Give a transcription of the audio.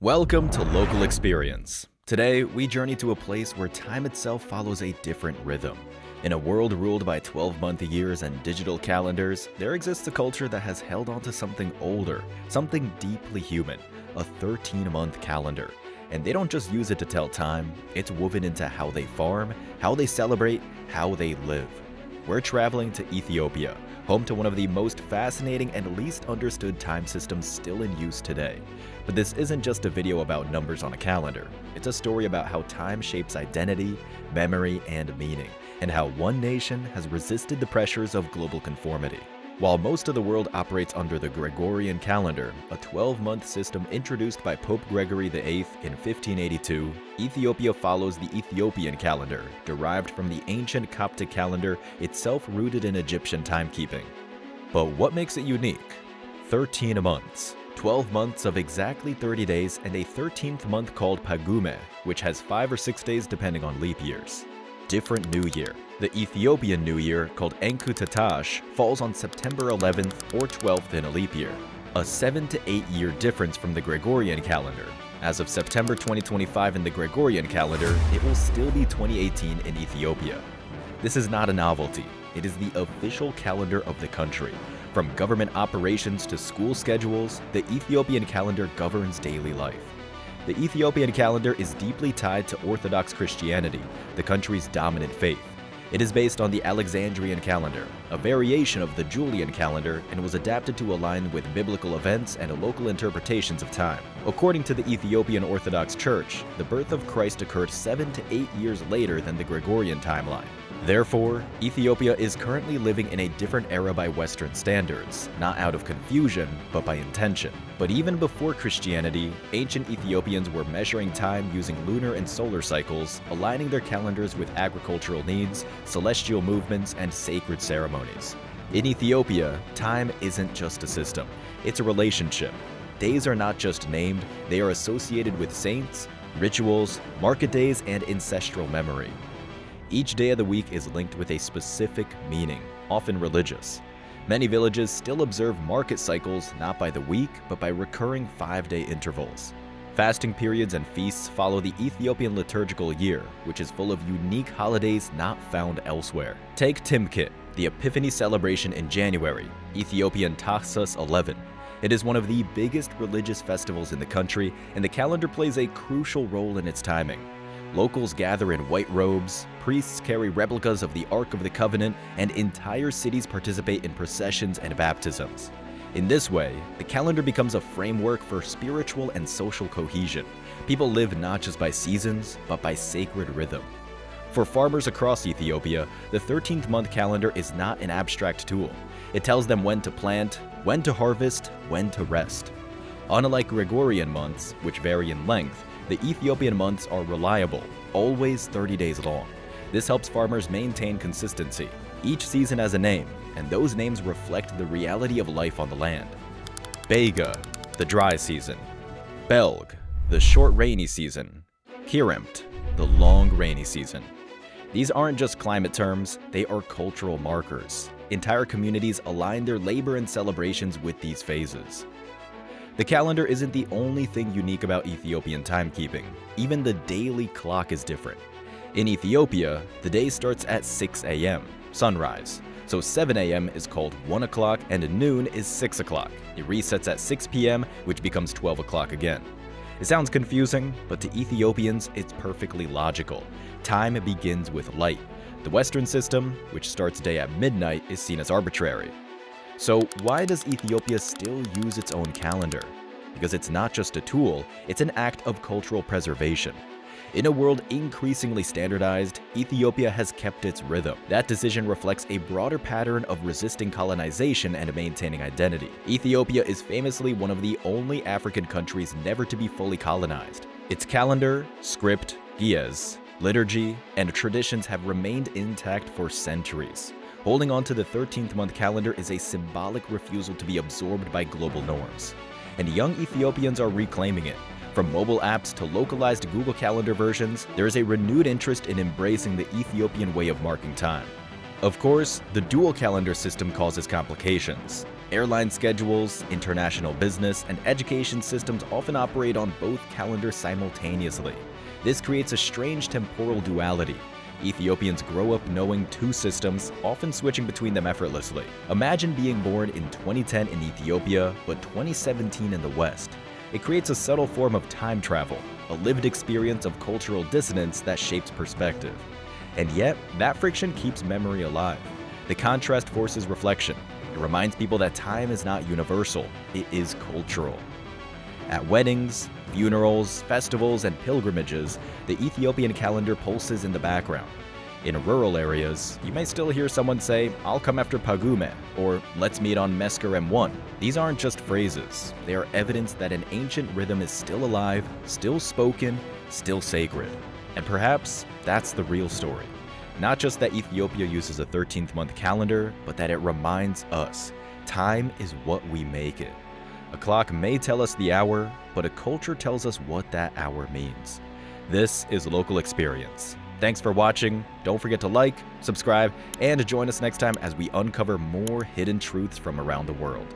Welcome to Local Experience. Today, we journey to a place where time itself follows a different rhythm. In a world ruled by 12-month years and digital calendars, there exists a culture that has held on to something older, something deeply human, a 13-month calendar. And they don't just use it to tell time, it's woven into how they farm, how they celebrate, how they live. We're traveling to Ethiopia, home to one of the most fascinating and least understood time systems still in use today. But this isn't just a video about numbers on a calendar. It's a story about how time shapes identity, memory, and meaning, and how one nation has resisted the pressures of global conformity. While most of the world operates under the Gregorian calendar, a 12-month system introduced by Pope Gregory VIII in 1582, Ethiopia follows the Ethiopian calendar, derived from the ancient Coptic calendar, itself rooted in Egyptian timekeeping. But what makes it unique? 13 months. 12 months of exactly 30 days and a 13th month called Pagumē, which has 5 or 6 days depending on leap years. Different New Year. The Ethiopian New Year, called Enkutataash, falls on September 11th or 12th in a leap year, a 7 to 8 year difference from the Gregorian calendar. As of September 2025 in the Gregorian calendar, it will still be 2018 in Ethiopia. This is not a novelty, it is the official calendar of the country. From government operations to school schedules, the Ethiopian calendar governs daily life. The Ethiopian calendar is deeply tied to Orthodox Christianity, the country's dominant faith. It is based on the Alexandrian calendar, a variation of the Julian calendar, and was adapted to align with biblical events and local interpretations of time. According to the Ethiopian Orthodox Church, the birth of Christ occurred 7 to 8 years later than the Gregorian timeline. Therefore, Ethiopia is currently living in a different era by Western standards, not out of confusion, but by intention. But even before Christianity, ancient Ethiopians were measuring time using lunar and solar cycles, aligning their calendars with agricultural needs, celestial movements, and sacred ceremonies. In Ethiopia, time isn't just a system, it's a relationship. Days are not just named, they are associated with saints, rituals, market days, and ancestral memory. Each day of the week is linked with a specific meaning, often religious. Many villages still observe market cycles not by the week, but by recurring 5-day intervals. Fasting periods and feasts follow the Ethiopian liturgical year, which is full of unique holidays not found elsewhere. Take Timket, the Epiphany celebration in January, Ethiopian Taxus 11. It is one of the biggest religious festivals in the country, and the calendar plays a crucial role in its timing. Locals gather in white robes, priests carry replicas of the Ark of the Covenant, and entire cities participate in processions and baptisms. In this way, the calendar becomes a framework for spiritual and social cohesion. People live not just by seasons, but by sacred rhythm. For farmers across Ethiopia, the 13th month calendar is not an abstract tool. It tells them when to plant, when to harvest, when to rest. Unlike Gregorian months, which vary in length, the Ethiopian months are reliable, always 30 days long. This helps farmers maintain consistency. Each season has a name, and those names reflect the reality of life on the land. Bega, the dry season. Belg, the short rainy season. Kiremt, the long rainy season. These aren't just climate terms, they are cultural markers. Entire communities align their labor and celebrations with these phases. The calendar isn't the only thing unique about Ethiopian timekeeping. Even the daily clock is different. In Ethiopia, the day starts at 6 a.m., sunrise. So 7 a.m. is called 1 o'clock and noon is 6 o'clock. It resets at 6 p.m., which becomes 12 o'clock again. It sounds confusing, but to Ethiopians, it's perfectly logical. Time begins with light. The Western system, which starts day at midnight, is seen as arbitrary. So why does Ethiopia still use its own calendar? Because it's not just a tool, it's an act of cultural preservation. In a world increasingly standardized, Ethiopia has kept its rhythm. That decision reflects a broader pattern of resisting colonization and maintaining identity. Ethiopia is famously one of the only African countries never to be fully colonized. Its calendar, script, ge'ez, liturgy, and traditions have remained intact for centuries. Holding on to the 13th month calendar is a symbolic refusal to be absorbed by global norms. And young Ethiopians are reclaiming it. From mobile apps to localized Google Calendar versions, there is a renewed interest in embracing the Ethiopian way of marking time. Of course, the dual calendar system causes complications. Airline schedules, international business, and education systems often operate on both calendars simultaneously. This creates a strange temporal duality. Ethiopians grow up knowing two systems, often switching between them effortlessly. Imagine being born in 2010 in Ethiopia, but 2017 in the West. It creates a subtle form of time travel, a lived experience of cultural dissonance that shapes perspective. And yet, that friction keeps memory alive. The contrast forces reflection. It reminds people that time is not universal, it is cultural. At weddings, funerals, festivals, and pilgrimages, the Ethiopian calendar pulses in the background. In rural areas, you may still hear someone say, "I'll come after Pagumē," or "Let's meet on Mesker M1." These aren't just phrases, they are evidence that an ancient rhythm is still alive, still spoken, still sacred. And perhaps that's the real story. Not just that Ethiopia uses a 13th-month calendar, but that it reminds us, time is what we make it. A clock may tell us the hour, but a culture tells us what that hour means. This is Local Experience. Thanks for watching. Don't forget to like, subscribe, and join us next time as we uncover more hidden truths from around the world.